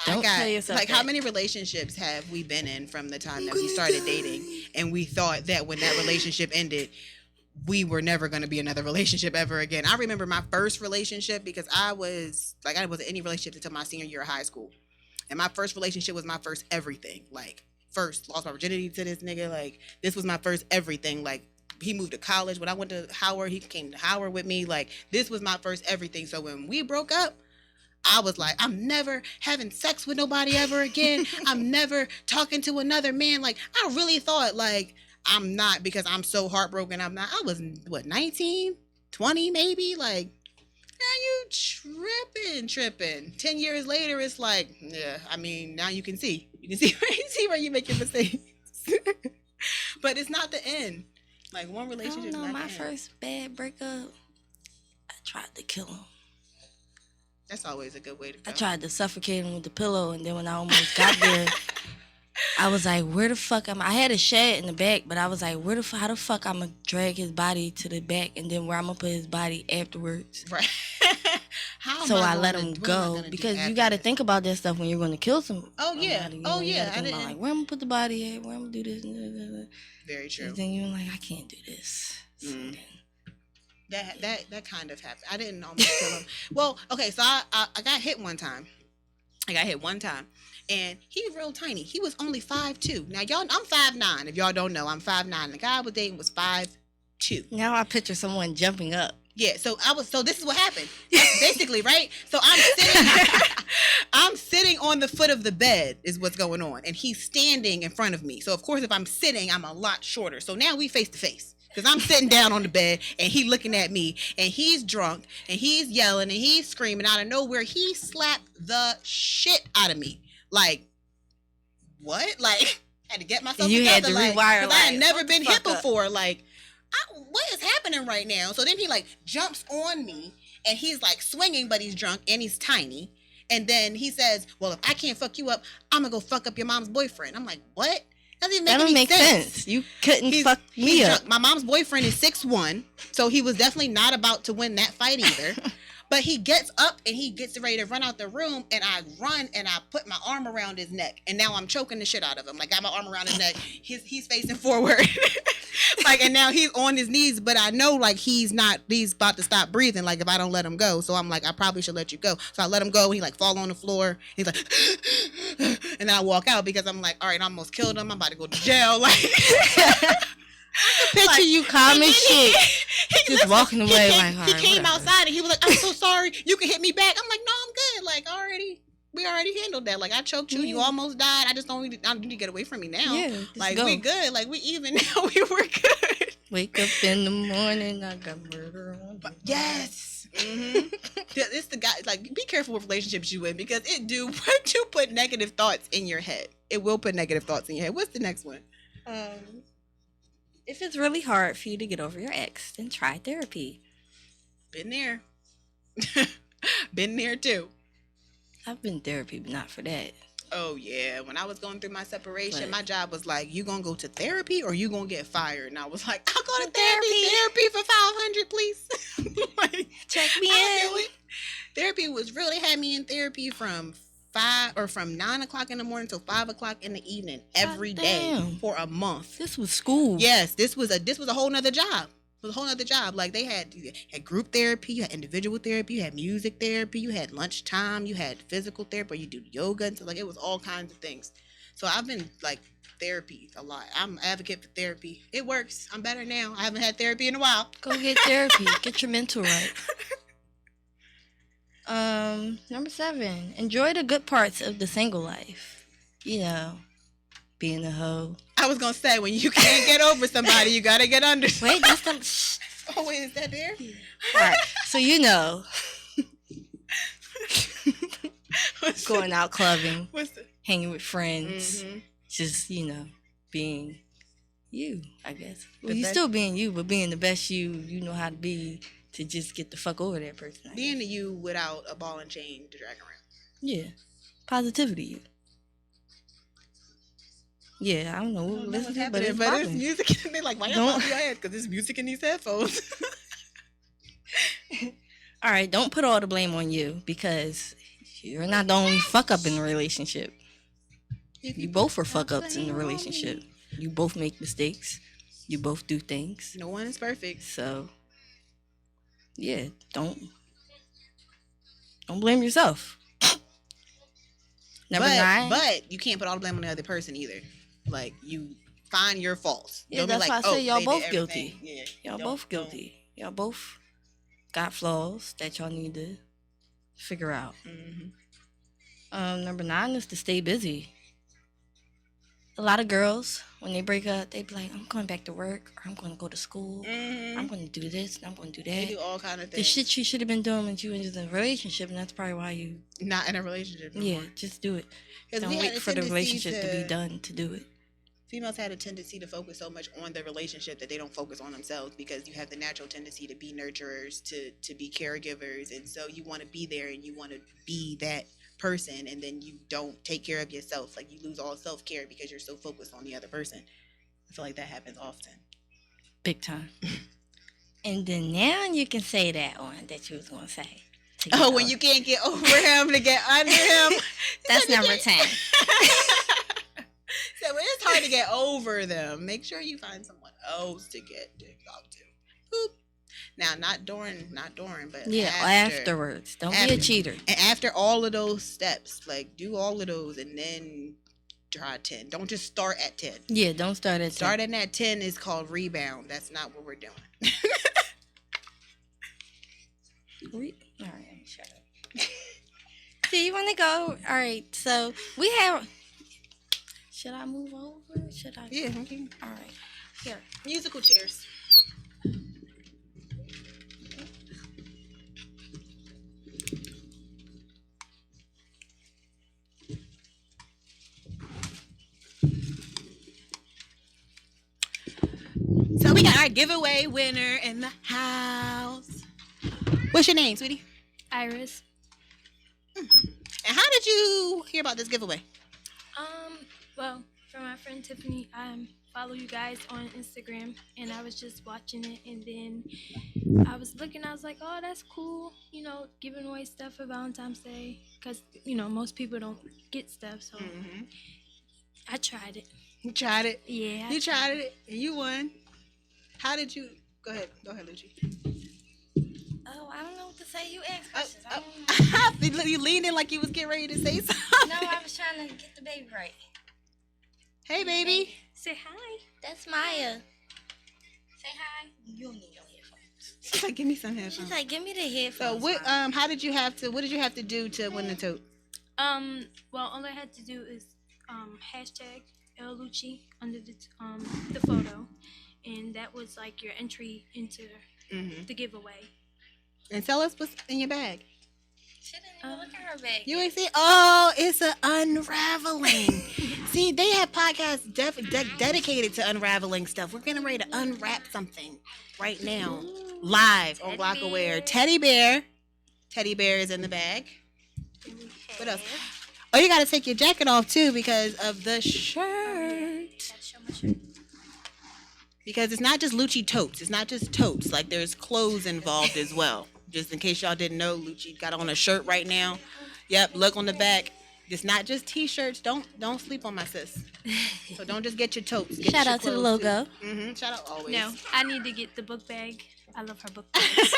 Don't tell yourself like, that. how many relationships have we been in from the time that we started dating, and we thought that when that relationship ended, we were never going to be another relationship ever again? I remember my first relationship, because I wasn't in any relationship until my senior year of high school. And my first relationship was my first everything. Like, first lost my virginity to this nigga. Like, this was my first everything. Like, he moved to college. When I went to Howard, he came to Howard with me. Like, this was my first everything. So when we broke up, I was like, I'm never having sex with nobody ever again. I'm never talking to another man. Like, I really thought, like, I'm not, because I'm so heartbroken. I'm not. I was, what, 19, 20 maybe? Like, now you tripping. 10 years later, it's like, yeah, I mean, now you can see. You can see where you make your mistakes. But it's not the end. Like, one relationship is not the end. My first bad breakup, I tried to kill him. That's always a good way to go. I tried to suffocate him with the pillow, and then when I almost got there, I was like, where the fuck am I? I had a shed in the back, but I was like, how the fuck I'm going to drag his body to the back, and then where I'm going to put his body afterwards? Right. So I let him go, because you got to think about that stuff when you're going to kill somebody. Oh, yeah. You Oh, know, you yeah. gotta think about, like, where I'm going to put the body at, where I'm going to do this. Very true. And then you're like, I can't do this. So That kind of happened. I didn't almost kill him. Well, okay, so I got hit one time. And he's real tiny. He was only 5'2". Now, y'all, I'm 5'9". If y'all don't know, I'm 5'9". The guy I was dating was 5'2". Now I picture someone jumping up. Yeah, so this is what happened. Basically, right? So I'm sitting on the foot of the bed is what's going on. And he's standing in front of me. So, of course, if I'm sitting, I'm a lot shorter. So now we face to face. Because I'm sitting down on the bed and he looking at me and he's drunk and he's yelling and he's screaming out of nowhere. He slapped the shit out of me. Like, what? Like, I had to get myself you together. Had to like, rewire. Because I had never been hit up before. Like, what is happening right now? So then he like jumps on me and he's like swinging, but he's drunk and he's tiny. And then he says, well, if I can't fuck you up, I'm going to go fuck up your mom's boyfriend. I'm like, what? That don't make sense. You couldn't fuck me up. Drunk. My mom's boyfriend is 6'1", so he was definitely not about to win that fight either. But he gets up and he gets ready to run out the room, and I run and I put my arm around his neck, and now I'm choking the shit out of him. Like, got my arm around his neck. He's facing forward, like, and now he's on his knees. But I know, like, he's about to stop breathing. Like, if I don't let him go, so I'm like, I probably should let you go. So I let him go, and he like fall on the floor. He's like, and then I walk out because I'm like, all right, I almost killed him. I'm about to go to jail. Like, picture like, you calm as shit. Just walking away like, he came outside and he was like, I'm so sorry. You can hit me back. I'm like, no, I'm good. Like, we already handled that. Like, I choked you. You almost died. I need to get away from me now. Yeah, like, we good. Like, we even now. We were good. Wake up in the morning. I got murder on. Yes. Mm-hmm. It's the guy. Like, be careful with relationships you in, because it do put negative thoughts in your head. It will put negative thoughts in your head. What's the next one? If it's really hard for you to get over your ex, then try therapy. Been there. Been there too. I've been therapy, but not for that. Oh, yeah. When I was going through my separation, my job was like, you gonna go to therapy or you gonna get fired? And I was like, I'll go to therapy for $500, please. Like, check me in. Therapy was real. They had me in therapy from 9 o'clock in the morning till 5 o'clock in the evening every day for a month. This was school. Yes, this was a whole nother job. It was a whole nother job. Like, you had group therapy, you had individual therapy, you had music therapy, you had lunchtime, you had physical therapy, you do yoga, and so, like, it was all kinds of things. So I've been like therapy a lot. I'm an advocate for therapy. It works. I'm better now. I haven't had therapy in a while. Go get therapy. Get your mental right. Number 7, enjoy the good parts of the single life. You know, being a hoe. I was gonna say, when you can't get over somebody, you gotta get under. Wait, that's the. Oh wait, is that there? Yeah. All right, so you know, going out clubbing, hanging with friends, just being you, I guess. Well, you still being you, but being the best you know how to be. To just get the fuck over that person. Being the you without a ball and chain to drag around. Yeah. Positivity you. Yeah, I don't know. Listen to it, but it's music. And they're like, why y'all pop your head? Because there's music in these headphones. All right, don't put all the blame on you, because you're not the only fuck up in the relationship. You both are fuck ups in the relationship. You both make mistakes. You both do things. No one is perfect. So... yeah, don't blame yourself. Number 9. But you can't put all the blame on the other person either. Like, you find your faults. Yeah, that's why I say y'all both guilty. Yeah, y'all both guilty. Y'all both got flaws that y'all need to figure out. Mm-hmm. Number 9 is to stay busy. A lot of girls, when they break up, they be like, I'm going back to work, or I'm going to go to school, I'm going to do this, and I'm going to do They that. do all kind of The things. shit you should have been doing when you was in a relationship, and that's probably why you... Not in a relationship no Yeah, more. just do it. 'Cause Don't we had wait a for the tendency relationship to be done to do it. Females had a tendency to focus so much on the relationship that they don't focus on themselves, because you have the natural tendency to be nurturers, to be caregivers, and so you want to be there and you want to be that person, and then you don't take care of yourself. Like, you lose all self-care because you're so focused on the other person. I feel like that happens often. Big time. And then now you can say that one that you was going to say. Oh, when you can't get over him to get under him. That's number 10. So it's hard to get over them. Make sure you find someone else to get out to. Boop. Now, not during, but Yeah, afterwards. Don't be a cheater. And after all of those steps, like, do all of those and then try 10. Don't just start at 10. Yeah, don't start at 10. Starting at 10 is called rebound. That's not what we're doing. All right, let me shut up. Do you want to go? All right, so we have... Should I move over? Should I? Yeah, okay. All right. Here. Musical chairs. So we got our giveaway winner in the house. What's your name, sweetie? Iris. And how did you hear about this giveaway? Well, from my friend Tiffany, I follow you guys on Instagram, and I was just watching it, and then I was looking, I was like, oh, that's cool, you know, giving away stuff for Valentine's Day, because, you know, most people don't get stuff, so I tried it. You tried it? Yeah. You tried it, and you won. How did you... Go ahead, Lucci. Oh, I don't know what to say. You asked questions. You leaned in like you was getting ready to say something. No, I was trying to get the baby right. Hey, baby. Say hi. That's Maya. Say hi. You don't need no headphones. She's like, give me some headphones. She's like, give me the So headphones. what? How did you have to? What did you have to do to win the tote? Well, all I had to do is hashtag LouchieTotes under the photo, and that was like your entry into the giveaway. And tell us what's in your bag. She didn't even look at her bag. You ain't see? Oh, it's an unraveling. See, they have podcasts dedicated to unraveling stuff. We're getting ready to unwrap something right now, live on Block Aware. Teddy bear. Teddy bear is in the bag. What else? Oh, you got to take your jacket off too because of the shirt. Show my shirt. Because it's not just LouchieTotes. It's not just totes. Like, there's clothes involved as well. Just in case y'all didn't know, Lucci got on a shirt right now. Yep, look on the back. It's not just t-shirts. Don't sleep on my sis. So don't just get your totes. Get Shout your out to the clothes, logo. Too. Shout out always. No, I need to get the book bag. I love her book bags.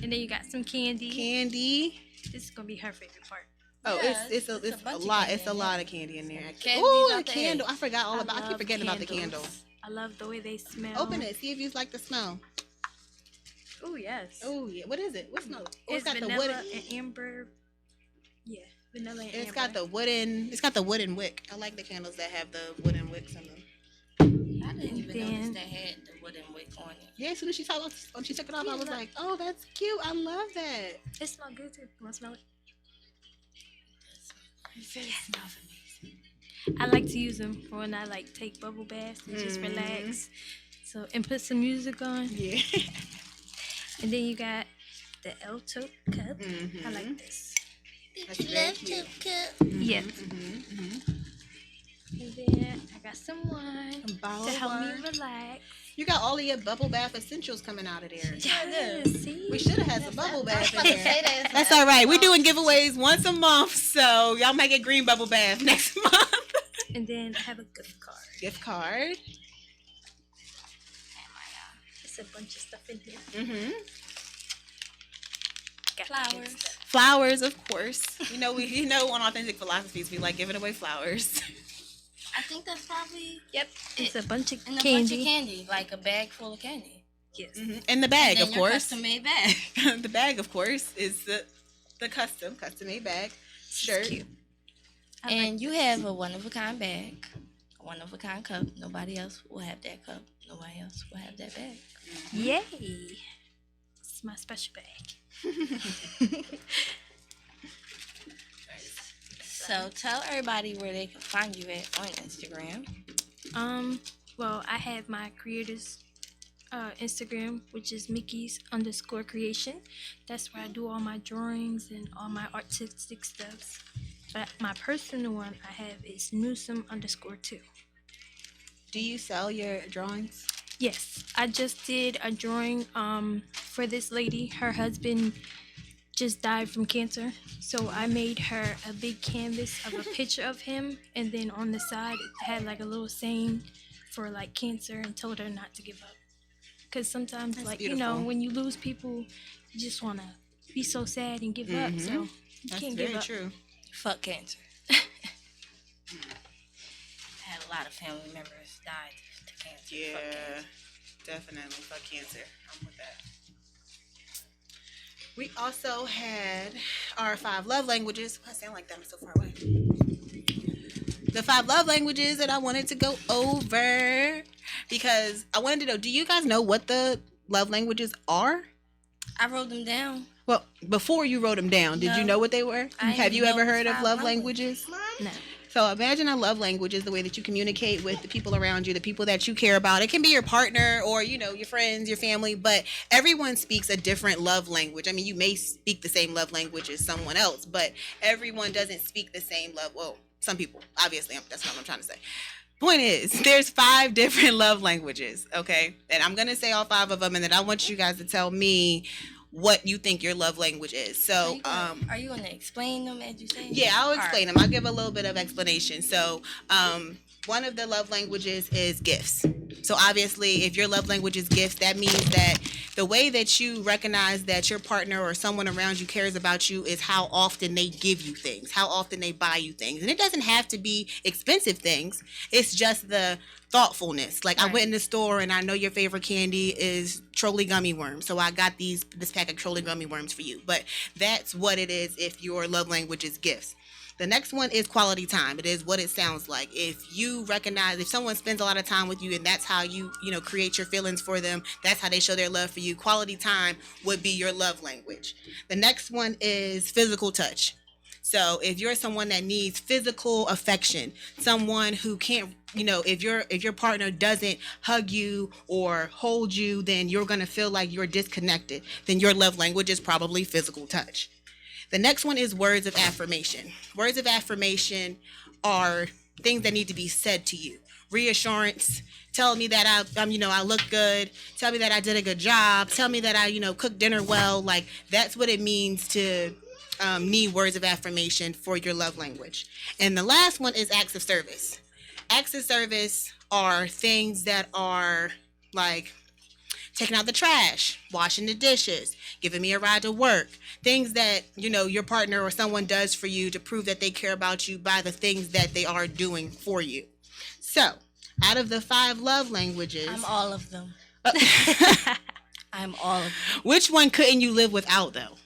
And then you got some candy. Candy. This is gonna be her favorite part. Oh, Yeah, it's a bunch of lot. candy It's a in lot there. of candy in there. Candy's Oh, out a the candle. egg. I forgot all about. I keep love forgetting about the candles. candle. I love the way they smell. Open it. See if you like the smell. Oh yes. Oh yeah. What is it? What smell? Oh, It's got the vanilla wooden. and amber. Yeah, vanilla and It's amber. got the wooden. It's got the wooden wick. I like the candles that have the wooden wicks in them. I didn't even Then- notice they had the wooden wick on it. Yeah, as soon as she took it off, I was like, "Oh, that's cute. I love that." It smells good too. You want to smell it? I like to use them for when I like take bubble baths and just relax. So and put some music on. Yeah. And then you got the L tote cup. I like this. That's very cute. Yes. And then I got some wine A bottle to of help wine. me relax. You got all of your bubble bath essentials coming out of there. Yes, see? We should have had some bubble bath in Say there. that. That's all right. We're doing giveaways once a month, so y'all might get green bubble bath next month. And then I have a gift card. Gift card. It's a bunch of stuff in here. Got Flowers. good stuff. Flowers, of course. You know, on Authentic Philosophies, we like giving away flowers. I think that's probably It's a bunch of and a candy. bunch of candy, like a bag full of candy. Yes. And the bag, And of then your course. custom made bag. The bag, of course, is the custom made bag, shirt. Cute. And you have a one-of-a-kind bag, a one-of-a-kind cup. Nobody else will have that cup. Nobody else will have that bag. Yay! It's my special bag. So tell everybody where they can find you at on Instagram. Well, I have my creators Instagram, which is Mickey's_creation. That's where I do all my drawings and all my artistic stuff. But my personal one I have is Newsome_2. Do you sell your drawings? Yes, I just did a drawing for this lady. Her husband just died from cancer, so I made her a big canvas of a picture of him, and then on the side it had like a little saying for like cancer and told her not to give up. Because sometimes, That's like, beautiful. you know, when you lose people, you just want to be so sad and give up. So you That's can't very give up. true. Fuck cancer. I had a lot of family members died to cancer. Yeah, Fuck cancer. definitely. Fuck cancer. I'm with that. We also had our 5 love languages. Why I sound like that? I'm so far away. The 5 love languages that I wanted to go over because I wanted to know, do you guys know what the love languages are? I wrote them down. Well, before you wrote them down, did you No. know what they were? I Have you didn't ever know heard of 5 love languages. languages? No. So imagine a love language is the way that you communicate with the people around you, the people that you care about. It can be your partner or, you know, your friends, your family, but everyone speaks a different love language. I mean, you may speak the same love language as someone else, but everyone doesn't speak the same love. Well, some people, obviously, that's not what I'm trying to say. Point is, there's 5 different love languages, okay? And I'm going to say all 5 of them, and then I want you guys to tell me what you think your love language is. So, Are you gonna explain them as you say? yeah, I'll All explain right. them. I'll give a little bit of explanation. So, one of the love languages is gifts. So obviously, if your love language is gifts, that means that the way that you recognize that your partner or someone around you cares about you is how often they give you things, how often they buy you things. And it doesn't have to be expensive things. It's just the thoughtfulness. Like, I Right. went in the store and I know your favorite candy is trolley gummy worms. So I got this pack of trolley gummy worms for you. But that's what it is if your love language is gifts. The next one is quality time. It is what it sounds like. If you recognize, if someone spends a lot of time with you and that's how you create your feelings for them, that's how they show their love for you. Quality time would be your love language. The next one is physical touch. So if you're someone that needs physical affection, someone who can't, if your partner doesn't hug you or hold you, then you're going to feel like you're disconnected. Then your love language is probably physical touch. The next one is words of affirmation. Words of affirmation are things that need to be said to you. Reassurance, tell me that I look good, tell me that I did a good job, tell me that I cooked dinner well. Like, that's what it means to need words of affirmation for your love language. And the last one is acts of service. Acts of service are things that are like taking out the trash, washing the dishes, giving me a ride to work. Things that, your partner or someone does for you to prove that they care about you by the things that they are doing for you. So, out of the 5 love languages, I'm all of them. I'm all of them. Which one couldn't you live without, though?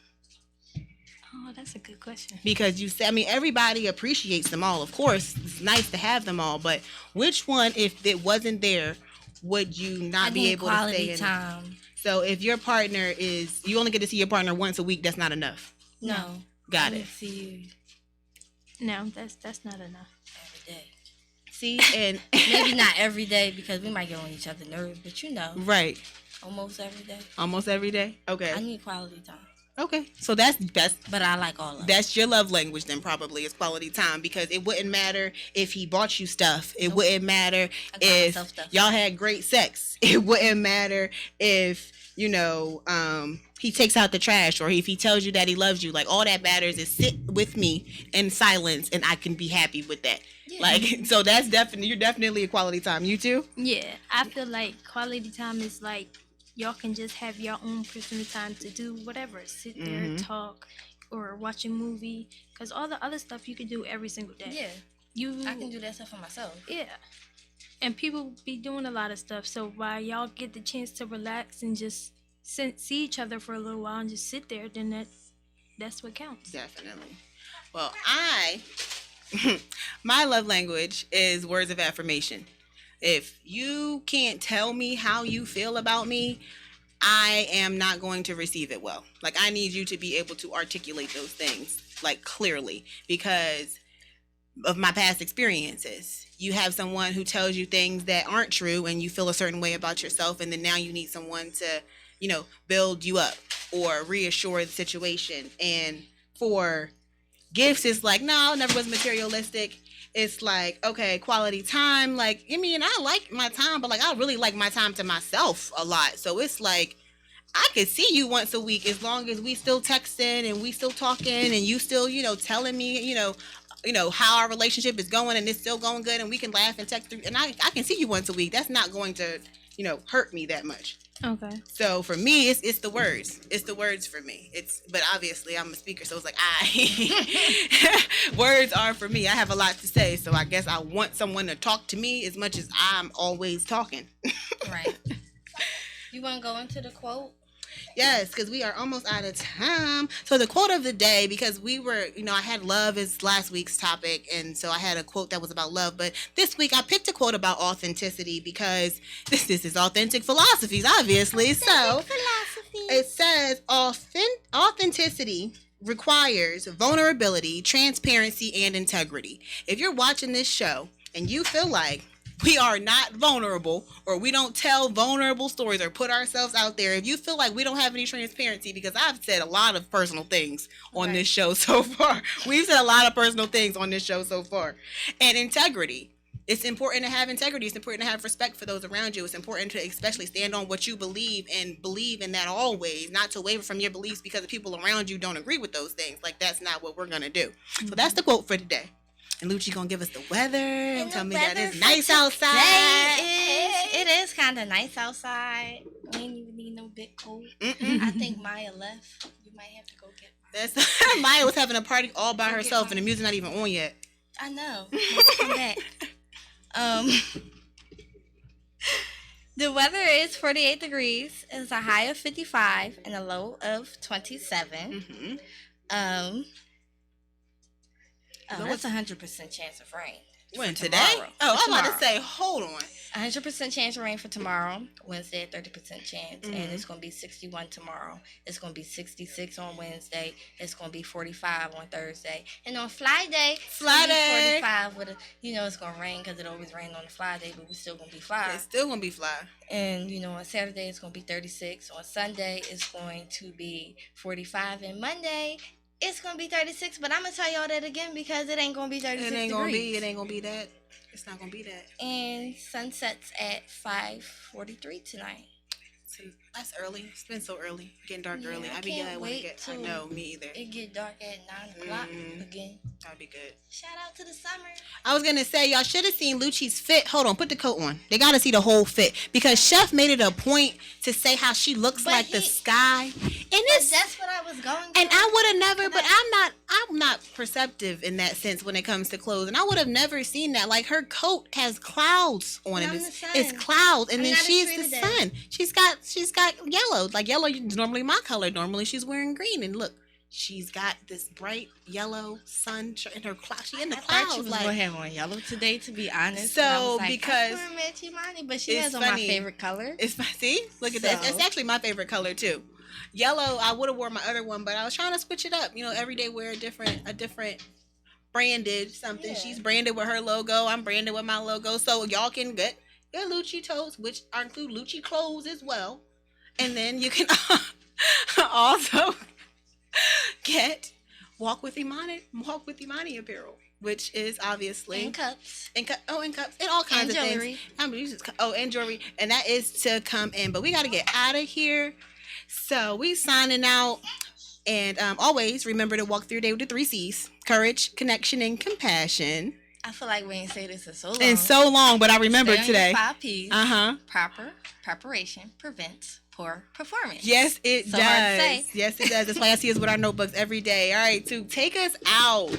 Oh, that's a good question. Because everybody appreciates them all. Of course, it's nice to have them all, but which one, if it wasn't there, would you not be able to stay quality in? time. So if your partner you only get to see your partner once a week, that's not enough. No. Got I it. need to see you No, that's not enough. every day. See, and Maybe not every day because we might get on each other's nerves, but right, almost every day. almost every day. Okay, I need quality time. okay. So that's But I like all of it. that's your love language then, probably, is quality time, because it wouldn't matter if he bought you stuff. It wouldn't matter I got if myself stuff. y'all had great sex. It wouldn't matter if he takes out the trash, or if he tells you that he loves you. Like, all that matters is sit with me in silence and I can be happy with that. Yeah. Like, so that's you're definitely a quality time. You too? Yeah, I feel like quality time is like y'all can just have your own personal time to do whatever. Sit there, talk, or watch a movie. Because all the other stuff you can do every single day. Yeah, I can do that stuff for myself. Yeah. And people be doing a lot of stuff. So while y'all get the chance to relax and just see each other for a little while and just sit there, then that's what counts. Definitely. Well, my love language is words of affirmation. If you can't tell me how you feel about me, I am not going to receive it well. Like, I need you to be able to articulate those things, like, clearly, because of my past experiences. You have someone who tells you things that aren't true and you feel a certain way about yourself, and then now you need someone to, build you up or reassure the situation. And for gifts, it's like, no, it never was materialistic. It's like, okay, quality time. Like, I mean, I like my time, but like, I really like my time to myself a lot. So it's like, I could see you once a week as long as we still texting and we still talking and you still, telling me, how our relationship is going and it's still going good and we can laugh and text through. And I can see you once a week. That's not going to, hurt me that much. Okay. So for me, it's the words. It's the words for me. But obviously I'm a speaker, so it's like words are for me. I have a lot to say, so I guess I want someone to talk to me as much as I'm always talking. Right. You want to go into the quote? Yes, because we are almost out of time. So the quote of the day, because we were, I had love as last week's topic, and so I had a quote that was about love. But this week I picked a quote about authenticity because this is authentic philosophies, obviously. So it says authenticity requires vulnerability, transparency, and integrity. If you're watching this show and you feel like we are not vulnerable, or we don't tell vulnerable stories or put ourselves out there, if you feel like we don't have any transparency, because I've said a lot of personal things on this show so far. We've said a lot of personal things on this show so far. And integrity. It's important to have integrity. It's important to have respect for those around you. It's important to especially stand on what you believe and believe in that always, not to waver from your beliefs because the people around you don't agree with those things. Like, that's not what we're going to do. So that's the quote for today. And Lucci gonna give us the weather and tell me that it's nice outside. It is kind of nice outside. We ain't even need no big coat. I think Maya left. You might have to go get Maya. Maya was having a party all by herself and the music's not even on yet. I know. Let's come back. The weather is 48 degrees. It's a high of 55 and a low of 27. That's 100% chance of rain. When, today? Tomorrow. Oh, I'm about to say, hold on. 100% chance of rain for tomorrow. Wednesday, 30% chance. And it's going to be 61 tomorrow. It's going to be 66 on Wednesday. It's going to be 45 on Thursday. And on Friday, 45 with a, it's going to rain because it always rains on the Friday, but we're still going to be fly. It's still going to be fly. And, on Saturday, it's going to be 36. On Sunday, it's going to be 45. And Monday, it's going to be 36, but I'm going to tell y'all that again because it ain't going to be 36 degrees. It ain't going to be that. It's not going to be that. And sunsets at 5:43 tonight. That's early. It's been so early. Getting dark early. I can't wait I know, me either. It get dark at 9 o'clock again. That'd be good. Shout out to the summer. I was going to say, y'all should have seen Lucci's fit. Hold on, put the coat on. They got to see the whole fit. Because Chef made it a point to say how she looks the sky. And that's what I was going for. And I would have never, but I'm not perceptive in that sense when it comes to clothes. And I would have never seen that. Like, her coat has clouds on it. It's clouds. And then she's the sun. She's got yellow. Like, yellow is normally my color. Normally she's wearing green. And look, she's got this bright yellow sun in her cloud. She in the clouds. I thought she was gonna have on yellow today, to be honest. So because I match Imani, but she has on my favorite color. See, look at that. It's actually my favorite color too. Yellow. I would have worn my other one, but I was trying to switch it up. Every day wear a different branded something. Yeah. She's branded with her logo. I'm branded with my logo. So y'all can get your LouchieTotes, which include Lucci clothes as well. And then you can also get Walk with Imani apparel, which is obviously and cups. And cups and all kinds of jewelry. Things. And jewelry, and that is to come in. But we got to get out of here. So we signing out, and always remember to walk through your day with the 3 C's: courage, connection, and compassion. I feel like we ain't say this in so long. But I remember today. 5 P's. Preparation prevents poor performance. Yes, it so does. Hard to say. Yes, it does. That's why I see us with our notebooks every day. All right, to take us out.